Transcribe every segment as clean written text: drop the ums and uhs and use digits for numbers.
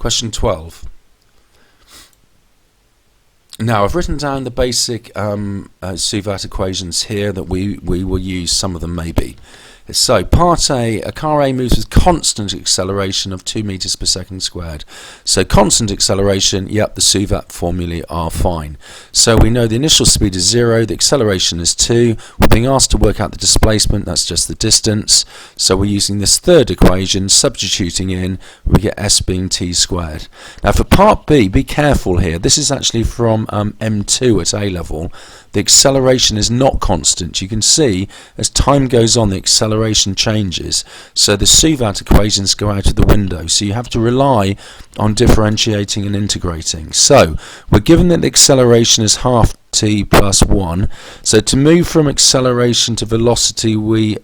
Question 12. Now I've written down the basic SUVAT equations here that we will use. Some of them maybe. So part A, a car A moves with constant acceleration of 2 meters per second squared. So constant acceleration, yep, the SUVAT formulae are fine. So we know the initial speed is 0, the acceleration is 2. We're being asked to work out the displacement, that's just the distance. So we're using this third equation, substituting in, we get s being t squared. Now for part B, be careful here. This is actually from M2 at A level. The acceleration is not constant. You can see as time goes on the acceleration changes, so the SUVAT equations go out of the window, so you have to rely on differentiating and integrating. So we're given that the acceleration is half t plus 1, so to move from acceleration to velocity we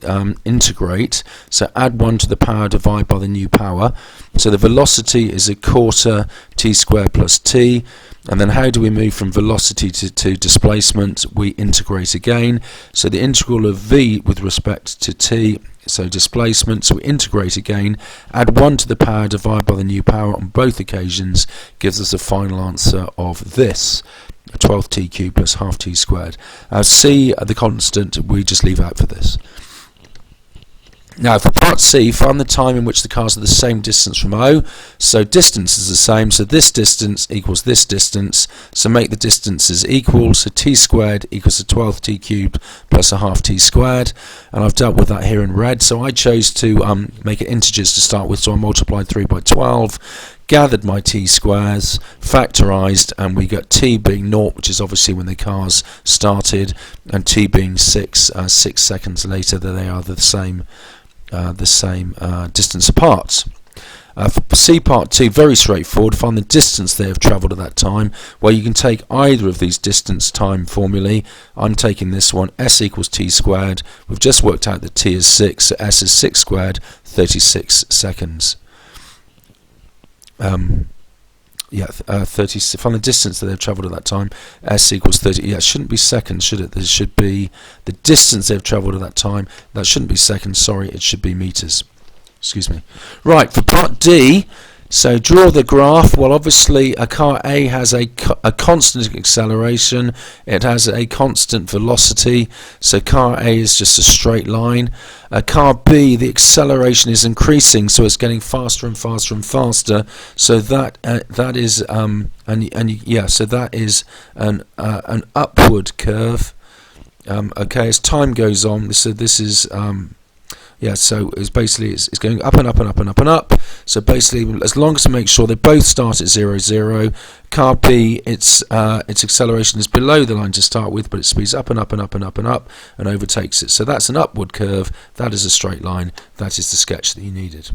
integrate, so add 1 to the power, divide by the new power, so the velocity is a quarter t squared plus t. And then how do we move from velocity to displacement? We integrate again. So the integral of v with respect to t, so displacement, so we integrate again, add 1 to the power, divide by the new power on both occasions, gives us a final answer of this, 12t cubed plus half t squared. C, the constant, we just leave out for this. Now for part C, find the time in which the cars are the same distance from O. So distance is the same, so this distance equals this distance, so make the distances equal, so t squared equals to 12t cubed plus a half t squared, and I've dealt with that here in red, so I chose to make it integers to start with, so I multiplied 3 by 12, gathered my t squares, factorised, and we got t being 0, which is obviously when the cars started, and t being 6 seconds later, that they are the same distance apart. For C part 2, very straightforward, find the distance they have travelled at that time. Well, you can take either of these distance time formulae. I'm taking this one, s equals t squared. We've just worked out that t is 6, so s is 6 squared, 36 seconds. 30. Find the distance that they've travelled at that time. S equals 30. Yeah, it shouldn't be seconds, should it? There should be the distance they've travelled at that time. That shouldn't be seconds. Sorry, it should be meters. Excuse me. Right, for part D. So draw the graph. Well, obviously a car A has a constant acceleration, it has a constant velocity, so car A is just a straight line. Car B, the acceleration is increasing, so it's getting faster and faster and faster, so that is so that is an upward curve. Okay, as time goes on, so this is so it's basically it's going up and up and up and up and up. So basically, as long as we make sure they both start at 0, 0, car B, its acceleration is below the line to start with, but it speeds up and up and up and up and up and overtakes it. So that's an upward curve. That is a straight line. That is the sketch that you needed.